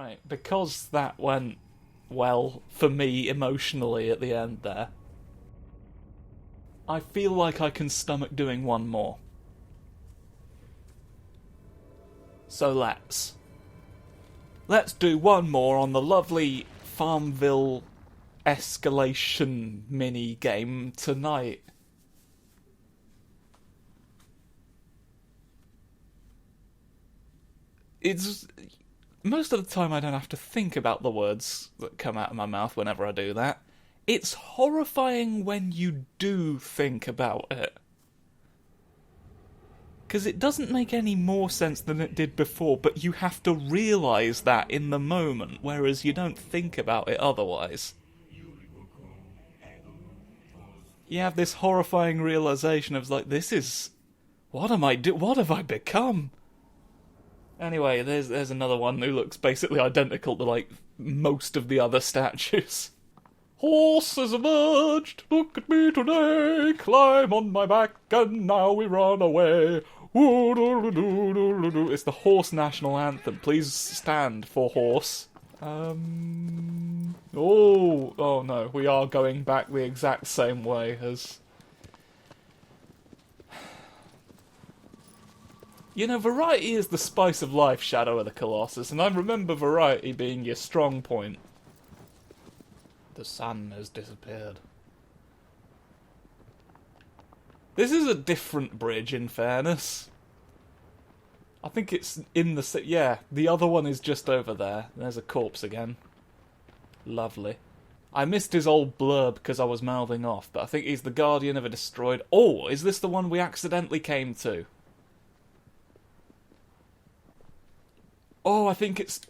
Right, because that went well for me emotionally at the end there, I feel like I can stomach doing one more. So let's do one more on the lovely Farmville escalation mini game tonight. It's most of the time I don't have to think about the words that come out of my mouth whenever I do that. It's horrifying when you do think about it. Because it doesn't make any more sense than it did before, but you have to realise that in the moment, whereas you don't think about it otherwise. You have this horrifying realisation of, like, this is... What have I become? Anyway, there's another one who looks basically identical to, like, most of the other statues. Horse has emerged, look at me today, climb on my back, and now we run away. It's the horse national anthem. Please stand for horse. Oh no, we are going back the exact same way as... You know, variety is the spice of life, Shadow of the Colossus, and I remember variety being your strong point. The sun has disappeared. This is a different bridge, in fairness. I think it's in the... Yeah, the other one is just over there. There's a corpse again. Lovely. I missed his old blurb because I was mouthing off, but I think he's the guardian of a destroyed... Oh, is this the one we accidentally came to? Oh, I think it's...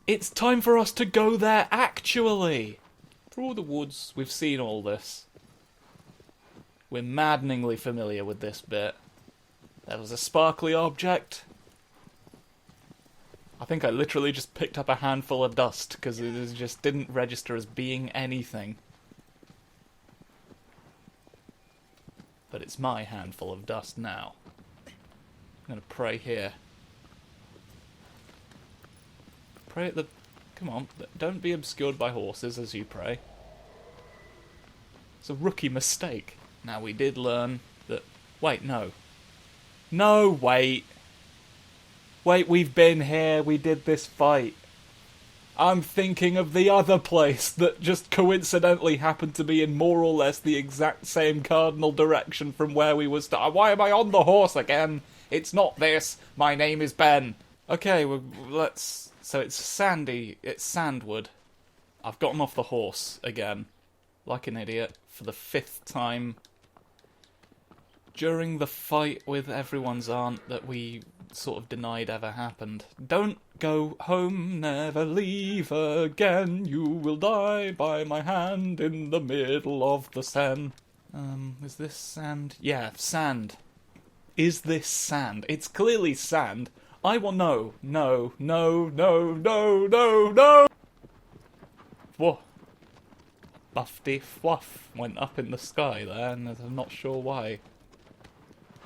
It's time for us to go there, actually! Through the woods, we've seen all this. We're maddeningly familiar with this bit. There was a sparkly object. I think I literally just picked up a handful of dust, because it just didn't register as being anything. But it's my handful of dust now. I'm gonna pray here. Pray at the... Come on, don't be obscured by horses as you pray. It's a rookie mistake. Now, we did learn that... Wait, no. No, wait. Wait, we've been here, we did this fight. I'm thinking of the other place that just coincidentally happened to be in more or less the exact same cardinal direction from where we were Why am I on the horse again? It's not this. My name is Ben. Okay, well, let's... So it's Sandy, it's Sandwood. I've got him off the horse again, like an idiot, for the 5th time. During the fight with everyone's aunt that we sort of denied ever happened. Don't go home, never leave again, you will die by my hand in the middle of the Seine. Is this sand? Yeah, sand. Is this sand? It's clearly sand. I will... No. Whoa. Buffy fluff went up in the sky there, and I'm not sure why.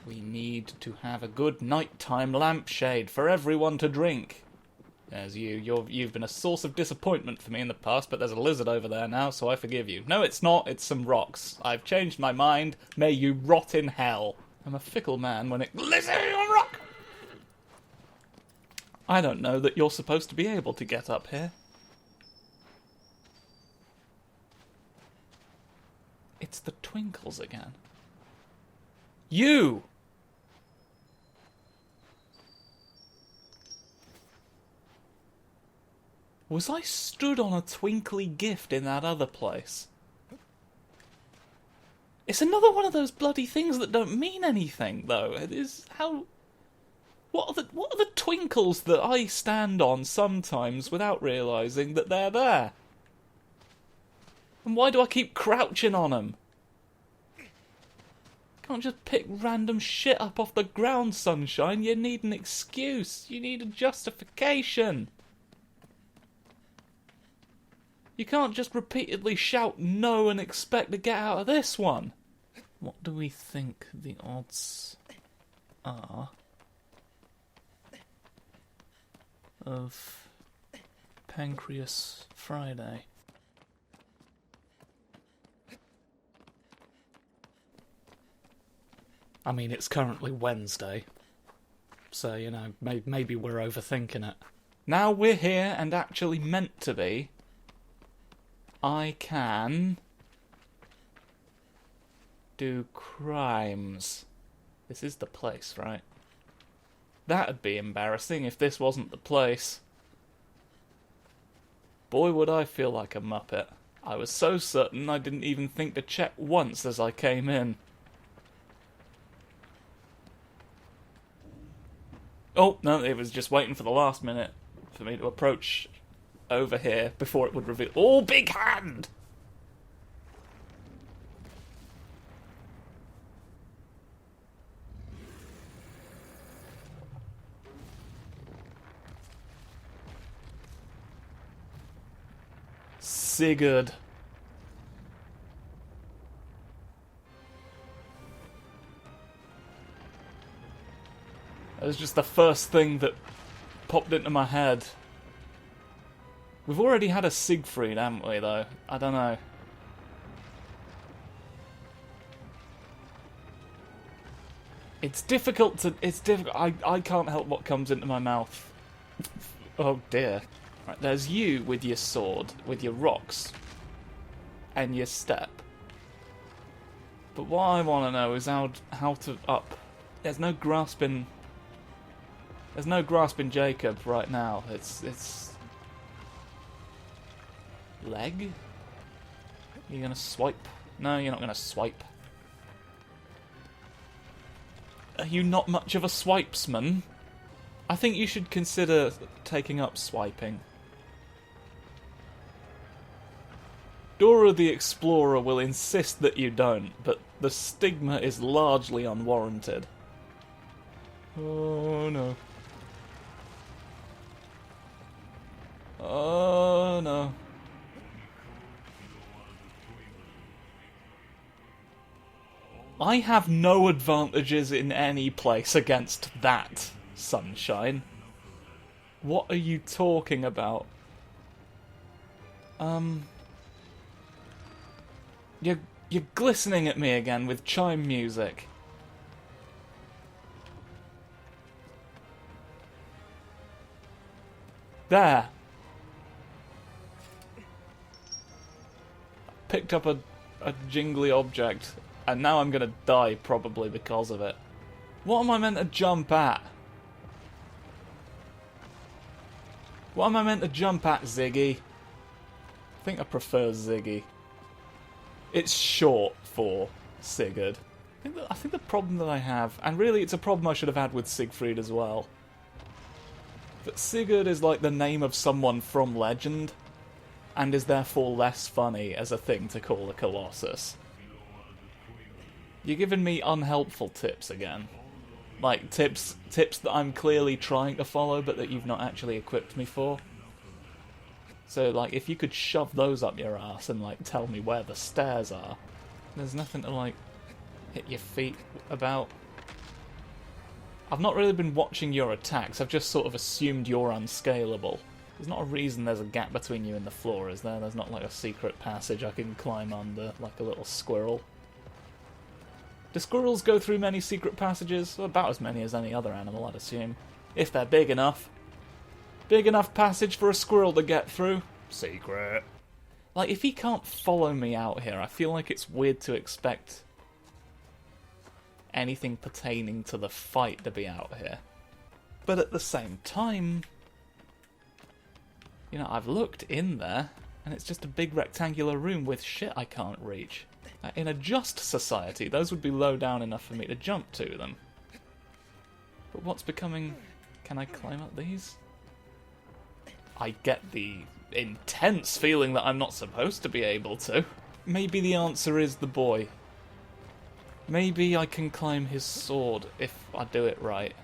We need to have a good nighttime lampshade for everyone to drink. There's you've been a source of disappointment for me in the past, but there's a lizard over there now, so I forgive you. No, it's not, it's some rocks. I've changed my mind. May you rot in hell. I'm a fickle man when it... Lizard on rock! I don't know that you're supposed to be able to get up here. It's the twinkles again. You! Was I stood on a twinkly gift in that other place? It's another one of those bloody things that don't mean anything, though. It is how... What are the twinkles that I stand on sometimes without realising that they're there? And why do I keep crouching on them? Can't just pick random shit up off the ground, sunshine. You need an excuse. You need a justification. You can't just repeatedly shout no and expect to get out of this one. What do we think the odds are of Pancreas Friday. I mean, it's currently Wednesday, so, you know, maybe we're overthinking it. Now we're here and actually meant to be, I can do crimes. This is the place, right? That'd be embarrassing if this wasn't the place. Boy, would I feel like a muppet. I was so certain I didn't even think to check once as I came in. Oh, no, it was just waiting for the last minute for me to approach over here before it would reveal... Oh, big hand! Sigurd. That was just the first thing that popped into my head. We've already had a Siegfried, haven't we, though? I don't know. It's difficult to... It's difficult. I can't help what comes into my mouth. Oh, dear. Right, there's you with your sword, with your rocks, and your step. But what I want to know is how to up. There's no grasping... There's no grasping Jacob right now. It's... Leg? You're gonna swipe? No, you're not gonna swipe. Are you not much of a swipesman? I think you should consider taking up swiping. Dora the Explorer will insist that you don't, but the stigma is largely unwarranted. Oh no. Oh no. I have no advantages in any place against that, sunshine. What are you talking about? You're glistening at me again with chime music. There. Picked up a jingly object, and now I'm gonna die probably because of it. What am I meant to jump at? What am I meant to jump at, Ziggy? I think I prefer Ziggy. It's short for Sigurd. I think the problem that I have, and really it's a problem I should have had with Siegfried as well, that Sigurd is like the name of someone from legend, and is therefore less funny as a thing to call a Colossus. You're giving me unhelpful tips again. Like, tips that I'm clearly trying to follow, but that you've not actually equipped me for. So, like, if you could shove those up your ass and, like, tell me where the stairs are. There's nothing to, like, hit your feet about. I've not really been watching your attacks, I've just sort of assumed you're unscalable. There's not a reason there's a gap between you and the floor, is there? There's not, like, a secret passage I can climb under, like a little squirrel. Do squirrels go through many secret passages? Well, about as many as any other animal, I'd assume. If they're big enough. Big enough passage for a squirrel to get through? Secret. Like, if he can't follow me out here, I feel like it's weird to expect anything pertaining to the fight to be out here. But at the same time, you know, I've looked in there, and it's just a big rectangular room with shit I can't reach. In a just society, those would be low down enough for me to jump to them. But what's becoming... Can I climb up these? I get the intense feeling that I'm not supposed to be able to. Maybe the answer is the boy. Maybe I can climb his sword if I do it right.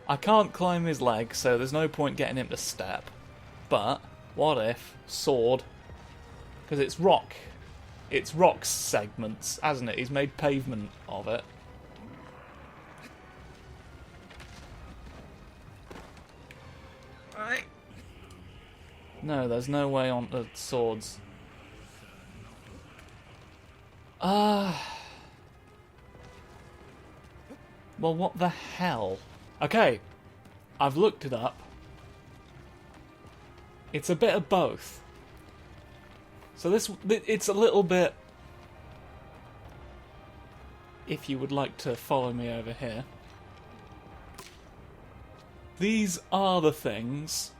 I can't climb his leg, so there's no point getting him to step. But, what if sword? Because it's rock. It's rock segments, hasn't it? He's made pavement of it. No, there's no way on the swords. Well, what the hell? Okay, I've looked it up. It's a bit of both. So it's a little bit... If you would like to follow me over here. These are the things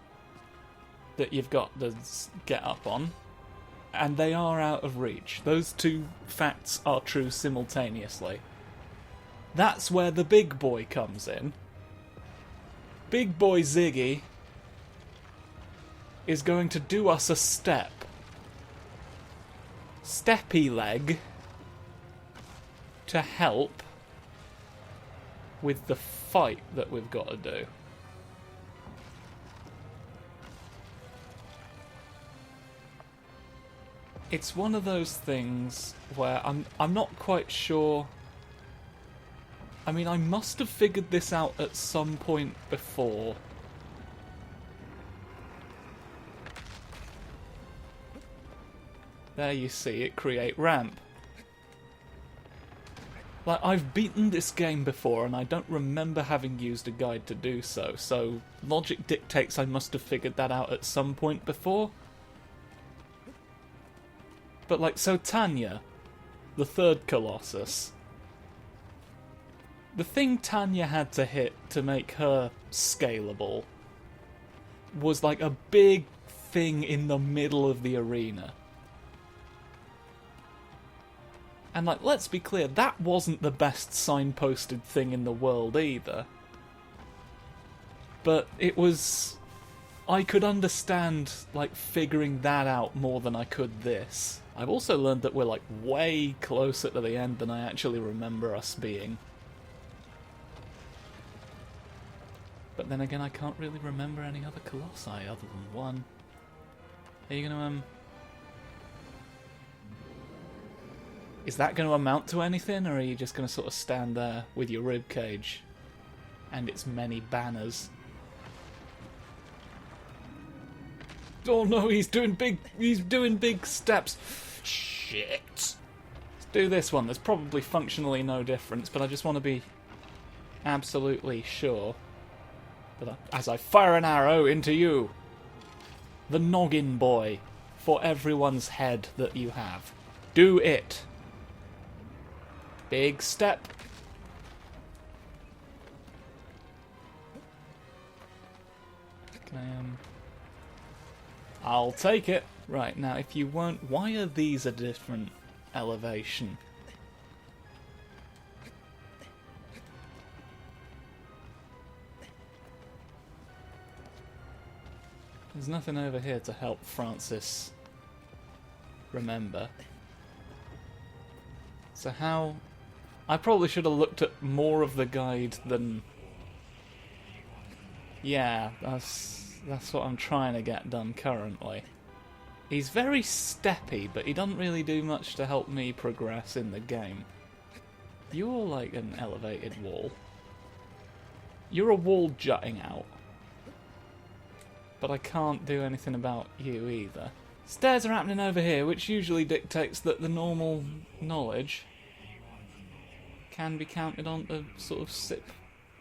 that you've got to get up on. And they are out of reach. Those two facts are true simultaneously. That's where the big boy comes in. Big boy Ziggy is going to do us a step. Steppy leg to help with the fight that we've got to do. It's one of those things where I'm not quite sure. I mean, I must have figured this out at some point before. There you see it create ramp. Like, I've beaten this game before and I don't remember having used a guide to do so, so logic dictates I must have figured that out at some point before. But like, so Tanya, the third Colossus, the thing Tanya had to hit to make her scalable was like a big thing in the middle of the arena. And like, let's be clear, that wasn't the best signposted thing in the world either. But it was... I could understand, like, figuring that out more than I could this. I've also learned that we're, like, way closer to the end than I actually remember us being. But then again, I can't really remember any other Colossi other than one. Are you gonna, Is that going to amount to anything, or are you just going to sort of stand there with your ribcage and its many banners? Oh no, he's doing big steps. Shit. Let's do this one. There's probably functionally no difference, but I just want to be absolutely sure that as I fire an arrow into you, the noggin boy, for everyone's head that you have. Do it. Big step. Can I, I'll take it. Right, now if you won't... Why are these a different elevation? There's nothing over here to help Francis remember. So how... I probably should have looked at more of the guide than... Yeah, that's what I'm trying to get done currently. He's very steppy, but he doesn't really do much to help me progress in the game. You're like an elevated wall. You're a wall jutting out. But I can't do anything about you either. Stairs are happening over here, which usually dictates that the normal knowledge can be counted on to sort of sip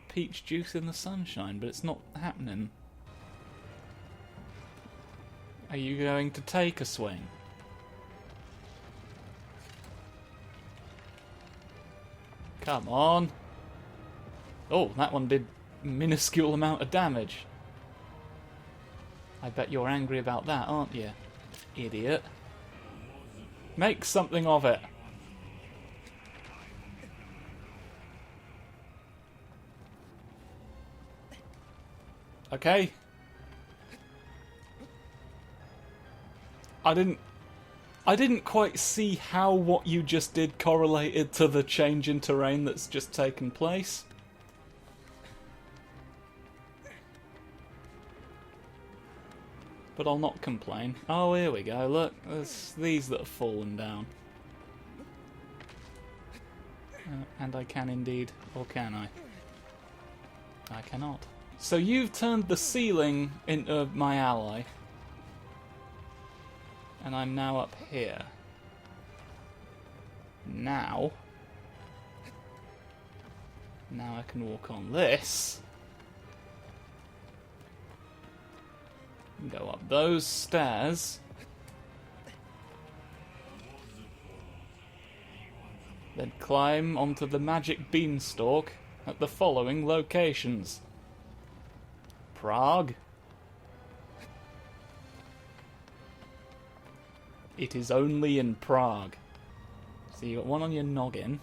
peach juice in the sunshine, but it's not happening. Are you going to take a swing? Come on. Oh, that one did a minuscule amount of damage. I bet you're angry about that, aren't you? Idiot. Make something of it. Okay. I didn't quite see how what you just did correlated to the change in terrain that's just taken place. But I'll not complain. Oh, here we go, look. There's these that have fallen down. And I can indeed, or can I? I cannot. So you've turned the ceiling into my ally. And I'm now up here. Now I can walk on this. And go up those stairs. Then climb onto the magic beanstalk at the following locations. Prague. It is only in Prague. So you got one on your noggin,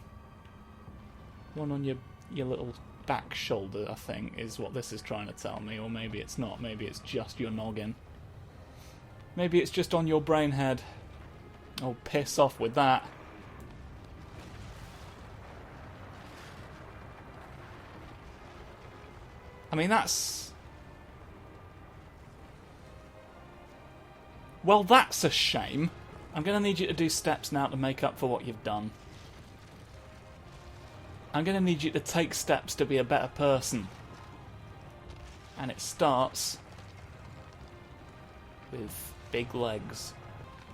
one on your little back shoulder, I think, is what this is trying to tell me. Or maybe it's not. Maybe it's just your noggin. Maybe it's just on your brain head. Oh, piss off with that. I mean, that's... Well, that's a shame. I'm going to need you to do steps now to make up for what you've done. I'm going to need you to take steps to be a better person. And it starts with big legs.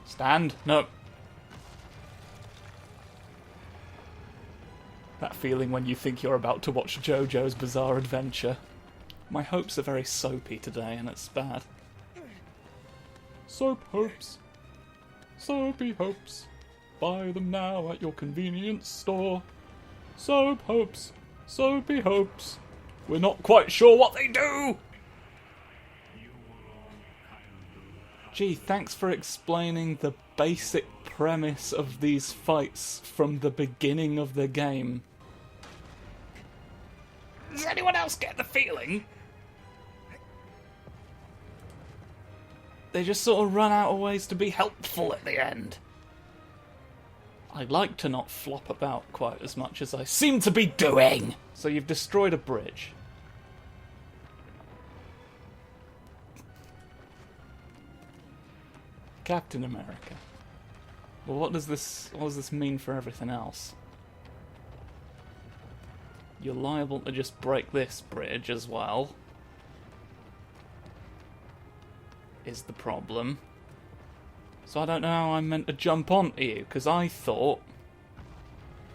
Stand. No. That feeling when you think you're about to watch JoJo's Bizarre Adventure. My hopes are very soapy today, and it's bad. Soap hopes. Soapy hopes. Buy them now at your convenience store. Soap hopes. Soapy hopes. We're not quite sure what they do! Gee, thanks for explaining the basic premise of these fights from the beginning of the game. Does anyone else get the feeling? They just sort of run out of ways to be helpful at the end. I'd like to not flop about quite as much as I seem to be doing. So you've destroyed a bridge. Captain America. Well, what does this mean for everything else? You're liable to just break this bridge as well. Is the problem. So I don't know how I'm meant to jump onto you, because I thought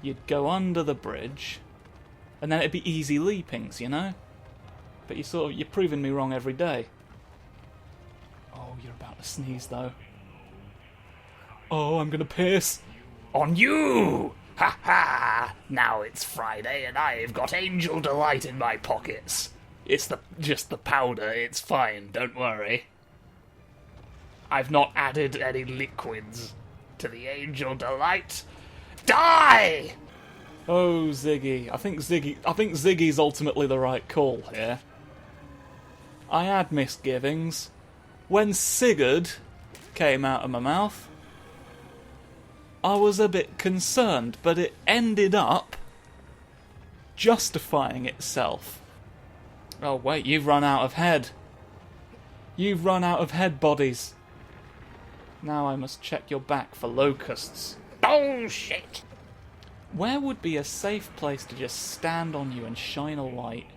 you'd go under the bridge and then it'd be easy leapings, you know? But you're proving me wrong every day. Oh, you're about to sneeze though. Oh, I'm gonna piss on you! Ha ha! Now it's Friday and I've got Angel Delight in my pockets. It's just the powder, it's fine, don't worry. I've not added any liquids to the Angel Delight. Die! Oh, Ziggy. I think Ziggy's ultimately the right call here. I had misgivings. When Sigurd came out of my mouth, I was a bit concerned, but it ended up justifying itself. Oh, wait, you've run out of head. You've run out of head bodies. Now I must check your back for locusts. Bullshit! Where would be a safe place to just stand on you and shine a light?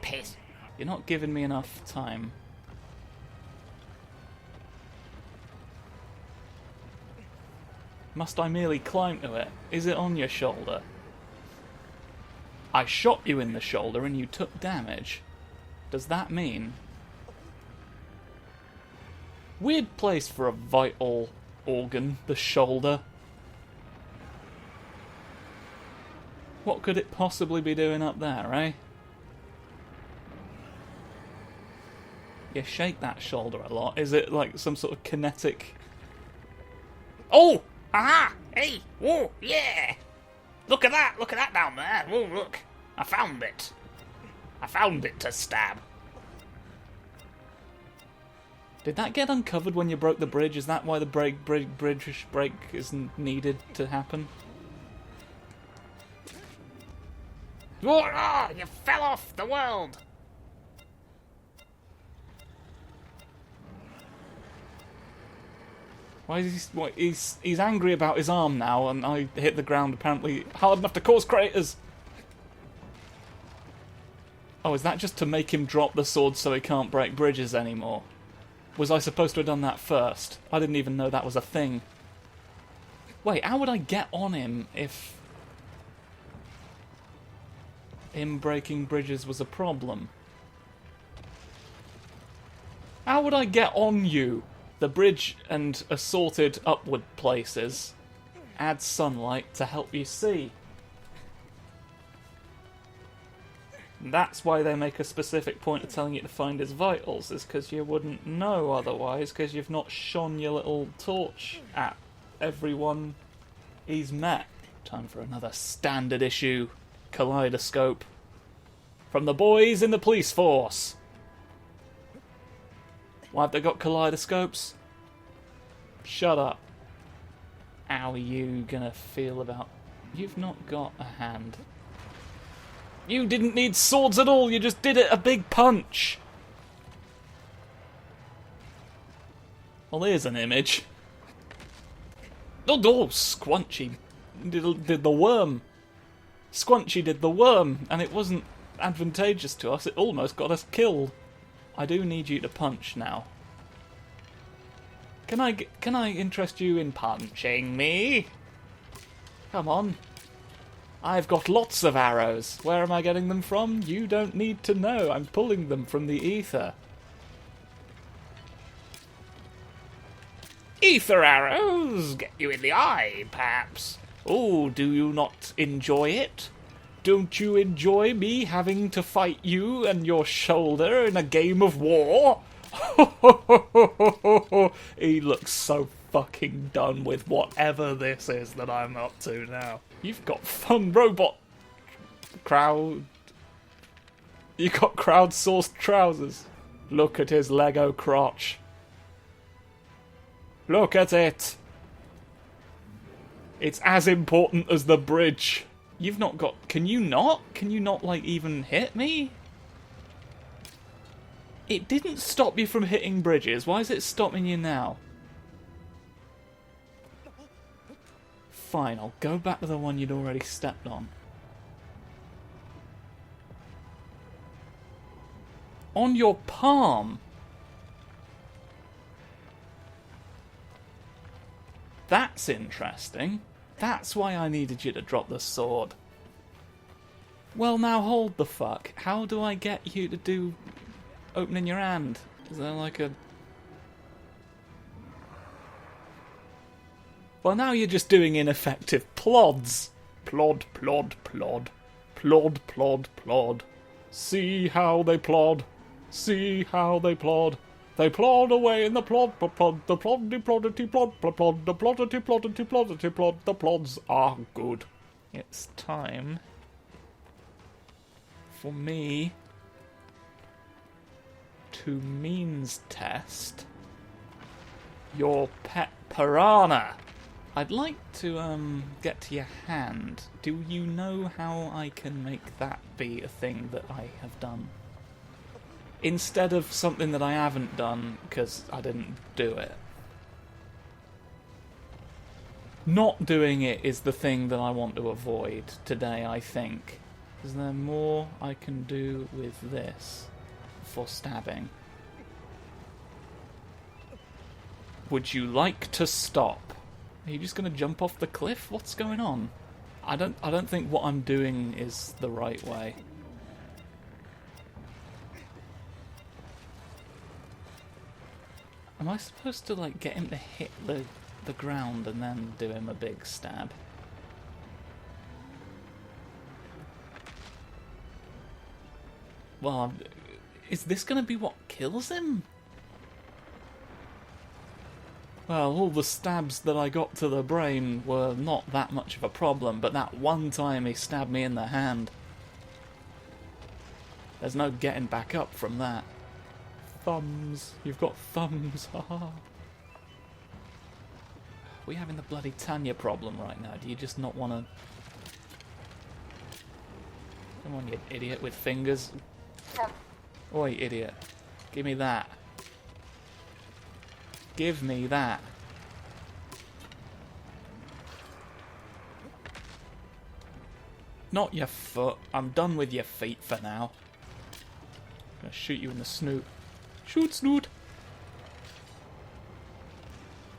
Piss. You're not giving me enough time. Must I merely climb to it? Is it on your shoulder? I shot you in the shoulder and you took damage. Does that mean... Weird place for a vital organ, the shoulder. What could it possibly be doing up there, eh? You shake that shoulder a lot. Is it like some sort of kinetic... Oh! Aha! Hey! Whoa! Yeah! Look at that! Look at that down there! Whoa, look! I found it! I found it to stab. Did that get uncovered when you broke the bridge? Is that why the bridge break isn't needed to happen? Oh, you fell off the world! Why is he... He's angry about his arm now, and I hit the ground apparently hard enough to cause craters. Oh, is that just to make him drop the sword so he can't break bridges anymore? Was I supposed to have done that first? I didn't even know that was a thing. Wait, how would I get on him if him breaking bridges was a problem? How would I get on you? The bridge and assorted upward places add sunlight to help you see. That's why they make a specific point of telling you to find his vitals, is because you wouldn't know otherwise, because you've not shone your little torch at everyone he's met. Time for another standard issue kaleidoscope from the boys in the police force. Why have they got kaleidoscopes? Shut up. How are you gonna feel about... You've not got a hand. You didn't need swords at all, you just did it a big punch. Well, here's an image. Oh, Squunchy did the worm. Squunchy did the worm, and it wasn't advantageous to us, it almost got us killed. I do need you to punch now. Can I interest you in punching me? Come on. I've got lots of arrows. Where am I getting them from? You don't need to know. I'm pulling them from the ether. Ether arrows get you in the eye, perhaps. Oh, do you not enjoy it? Don't you enjoy me having to fight you and your shoulder in a game of war? He looks so fucking done with whatever this is that I'm up to now. You've got fun robot crowd. You got crowdsourced trousers. Look at his Lego crotch. Look at it. It's as important as the bridge. You've not got... Can you not? Can you not, like, even hit me? It didn't stop you from hitting bridges. Why is it stopping you now? Fine, I'll go back to the one you'd already stepped on. On your palm? That's interesting. That's why I needed you to drop the sword. Well, now hold the fuck. How do I get you to do opening your hand? Is there like a... Well, now you're just doing ineffective plods. Plod, plod, plod. Plod, plod, plod. See how they plod. See how they plod. They plod away in the plod, plod, the ploddy ploddity plod, plod, the ploddity ploddity ploddity plod. The plods are good. It's time for me to means test your pet piranha. I'd like to get to your hand. Do you know how I can make that be a thing that I have done? Instead of something that I haven't done because I didn't do it. Not doing it is the thing that I want to avoid today, I think. Is there more I can do with this for stabbing? Would you like to stop? Are you just going to jump off the cliff? What's going on? I don't think what I'm doing is the right way. Am I supposed to, like, get him to hit the ground and then do him a big stab? Well, is this going to be what kills him? Well, all the stabs that I got to the brain were not that much of a problem, but that one time he stabbed me in the hand. There's no getting back up from that. Thumbs. You've got thumbs. Haha. We having the bloody Tanya problem right now. Do you just not want to... Come on, you idiot with fingers. Oi, idiot. Give me that. Give me that. Not your foot. I'm done with your feet for now. I'm gonna shoot you in the snoot. Shoot, snoot!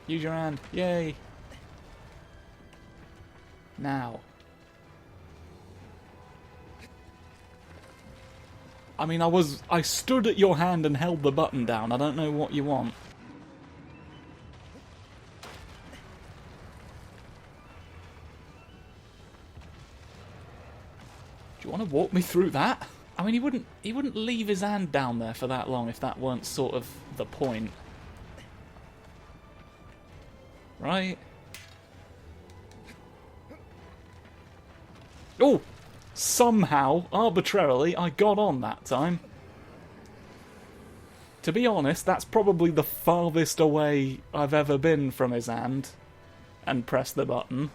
Use your hand. Yay. Now. I mean, I stood at your hand and held the button down. I don't know what you want. Do you want to walk me through that? I mean, he wouldn't leave his hand down there for that long if that weren't sort of the point. Right? Oh! Somehow, arbitrarily, I got on that time. To be honest, that's probably the farthest away I've ever been from his hand and pressed the button.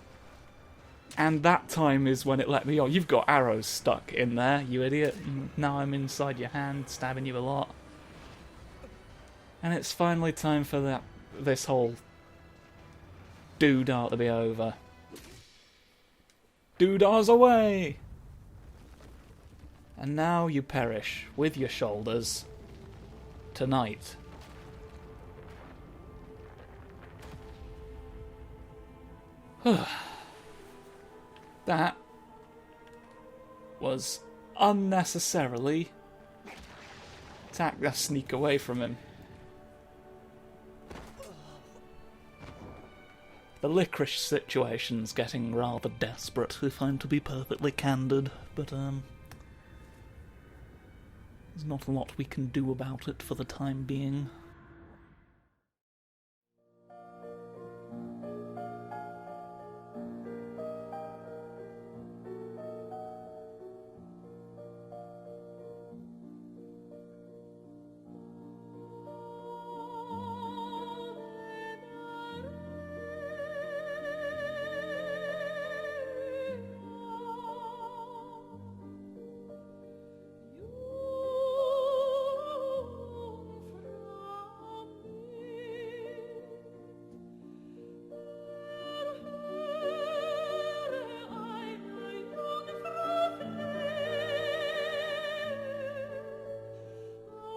And that time is when it let me on. You've got arrows stuck in there, you idiot. Now I'm inside your hand, stabbing you a lot. And it's finally time for this whole doodah to be over. Doodah's away! And now you perish with your shoulders tonight. That was unnecessarily sneak away from him. The licorice situation's getting rather desperate, if I'm to be perfectly candid, but there's not a lot we can do about it for the time being.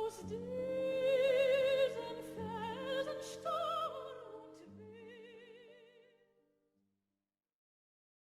Stay.